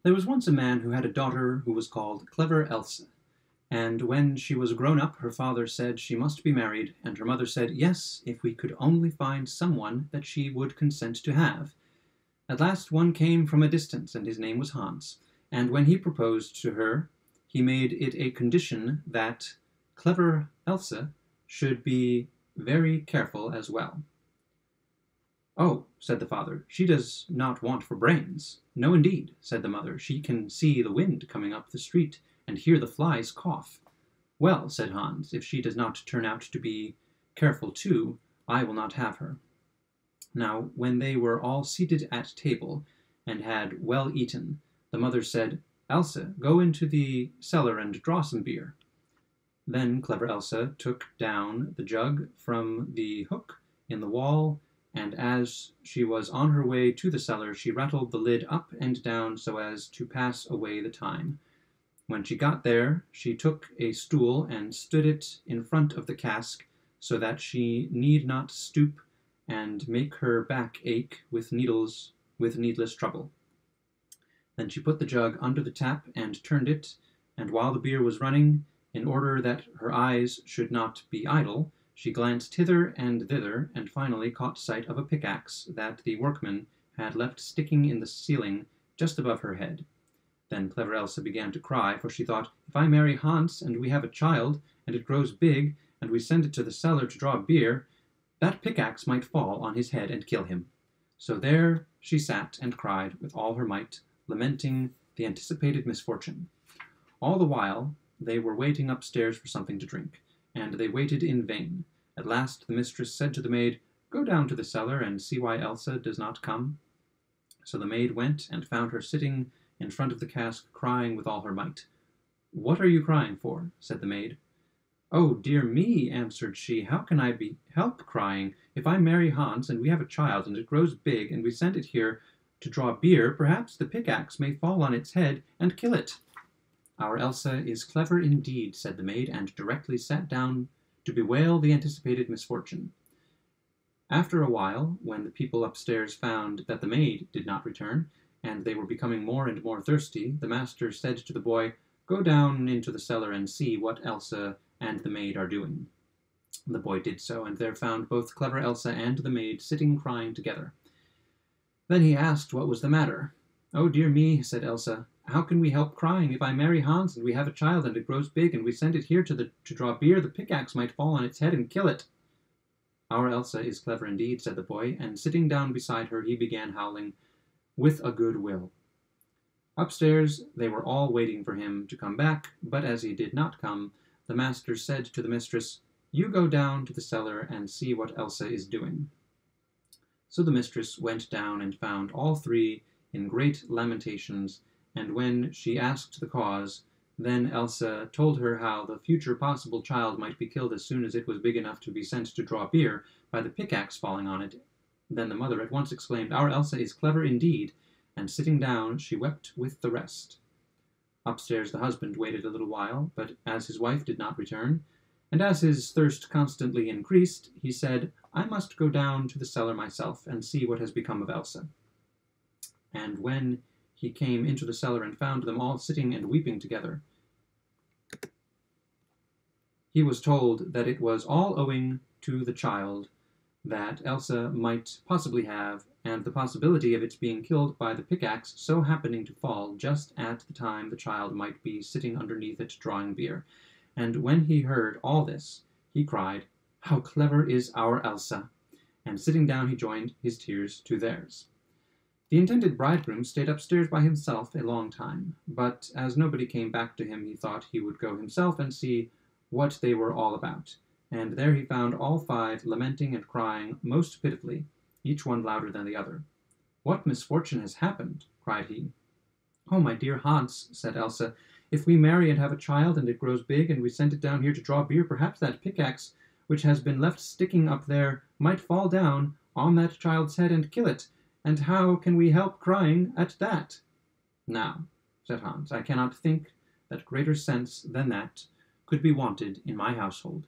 There was once a man who had a daughter who was called Clever Elsa, and when she was grown up her father said she must be married, and her mother said yes, if we could only find someone that she would consent to have. At last one came from a distance, and his name was Hans, and when he proposed to her he made it a condition that Clever Elsa should be very careful as well. "Oh," said the father, "she does not want for brains." "No, indeed," said the mother, "she can see the wind coming up the street, and hear the flies cough." "Well," said Hans, "if she does not turn out to be careful too, I will not have her." Now when they were all seated at table, and had well eaten, the mother said, "Elsa, go into the cellar and draw some beer." Then Clever Elsa took down the jug from the hook in the wall, and as she was on her way to the cellar she rattled the lid up and down so as to pass away the time. When she got there she took a stool and stood it in front of the cask, so that she need not stoop and make her back ache with needless trouble. Then she put the jug under the tap and turned it, and while the beer was running, in order that her eyes should not be idle, she glanced hither and thither, and finally caught sight of a pickaxe that the workman had left sticking in the ceiling just above her head. Then Clever Elsa began to cry, for she thought, "If I marry Hans, and we have a child, and it grows big, and we send it to the cellar to draw beer, that pickaxe might fall on his head and kill him." So there she sat and cried with all her might, lamenting the anticipated misfortune. All the while they were waiting upstairs for something to drink, and they waited in vain. At last the mistress said to the maid, "Go down to the cellar and see why Elsa does not come." So the maid went and found her sitting in front of the cask, crying with all her might. "What are you crying for?" said the maid. "Oh, dear me," answered she, "how can I help crying? If I marry Hans, and we have a child, and it grows big, and we send it here to draw beer, perhaps the pickaxe may fall on its head and kill it." "Our Elsa is clever indeed," said the maid, and directly sat down to bewail the anticipated misfortune. After a while, when the people upstairs found that the maid did not return, and they were becoming more and more thirsty, the master said to the boy, "Go down into the cellar and see what Elsa and the maid are doing." The boy did so, and there found both Clever Elsa and the maid sitting crying together. Then he asked what was the matter. "Oh, dear me," said Elsa, "how can we help crying? If I marry Hans, and we have a child, and it grows big, and we send it here to draw beer, the pickaxe might fall on its head and kill it." "Our Elsa is clever indeed," said the boy, and sitting down beside her he began howling, "With a good will." Upstairs they were all waiting for him to come back, but as he did not come, the master said to the mistress, "You go down to the cellar and see what Elsa is doing." So the mistress went down and found all three in great lamentations, and when she asked the cause, then Elsa told her how the future possible child might be killed as soon as it was big enough to be sent to draw beer, by the pickaxe falling on it. Then the mother at once exclaimed, "Our Elsa is clever indeed," and sitting down she wept with the rest. Upstairs the husband waited a little while, but as his wife did not return, and as his thirst constantly increased, he said, "I must go down to the cellar myself and see what has become of Elsa." And when he came into the cellar and found them all sitting and weeping together, he was told that it was all owing to the child that Elsa might possibly have, and the possibility of its being killed by the pickaxe so happening to fall just at the time the child might be sitting underneath it drawing beer. And when he heard all this, he cried, "How clever is our Elsa!" And sitting down he joined his tears to theirs. The intended bridegroom stayed upstairs by himself a long time, but as nobody came back to him, he thought he would go himself and see what they were all about. And there he found all five lamenting and crying most pitifully, each one louder than the other. "What misfortune has happened?" cried he. "Oh, my dear Hans," said Elsa, "if we marry and have a child, and it grows big, and we send it down here to draw beer, perhaps that pickaxe, which has been left sticking up there, might fall down on that child's head and kill it, and how can we help crying at that?" "Now," said Hans, "I cannot think that greater sense than that could be wanted in my household.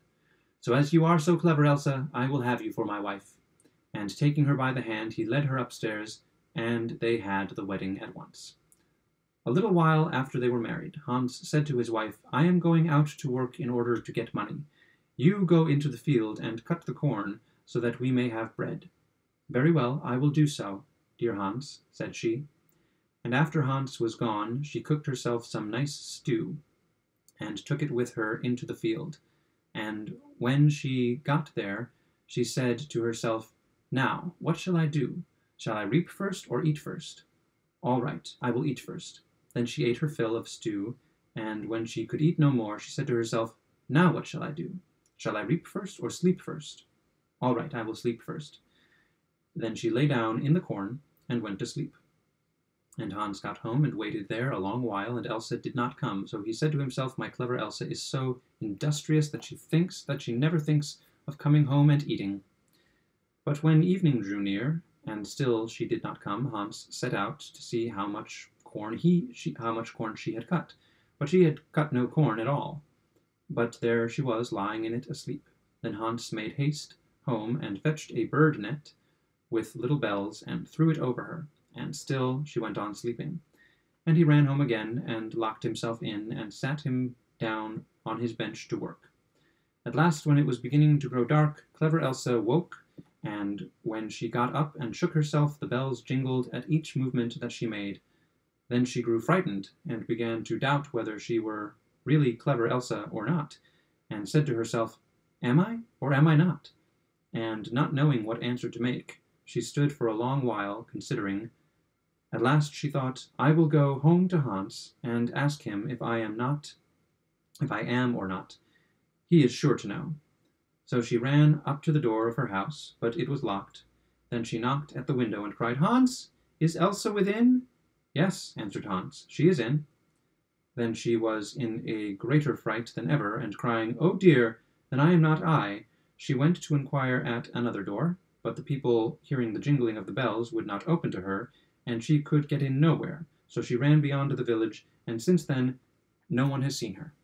So as you are so clever, Elsa, I will have you for my wife." And taking her by the hand, he led her upstairs, and they had the wedding at once. A little while after they were married, Hans said to his wife, "I am going out to work in order to get money. You go into the field and cut the corn, so that we may have bread." "Very well, I will do so, dear Hans," said she. And after Hans was gone, she cooked herself some nice stew, and took it with her into the field. And when she got there, she said to herself, "Now, what shall I do? Shall I reap first or eat first? All right, I will eat first." Then she ate her fill of stew, and when she could eat no more, she said to herself, "Now what shall I do? Shall I reap first or sleep first? All right, I will sleep first." Then she lay down in the corn and went to sleep. And Hans got home and waited there a long while, and Elsa did not come. So he said to himself, "My clever Elsa is so industrious that she never thinks of coming home and eating." But when evening drew near, and still she did not come, Hans set out to see how much corn she had cut. But she had cut no corn at all. But there she was, lying in it asleep. Then Hans made haste home and fetched a bird net with little bells and threw it over her, and still she went on sleeping. And he ran home again and locked himself in and sat him down on his bench to work. At last, when it was beginning to grow dark, clever Elsa woke, and when she got up and shook herself, the bells jingled at each movement that she made. Then she grew frightened and began to doubt whether she were really clever Elsa or not, and said to herself, "Am I, or am I not?" And not knowing what answer to make, she stood for a long while, considering. At last she thought, "I will go home to Hans and ask him if I am or not. He is sure to know." So she ran up to the door of her house, but it was locked. Then she knocked at the window and cried, "Hans, is Elsa within?" "Yes," answered Hans, "she is in." Then she was in a greater fright than ever, and crying, "Oh dear, then I am not I," she went to inquire at another door, but the people, hearing the jingling of the bells, would not open to her, and she could get in nowhere. So she ran beyond the village, and since then no one has seen her.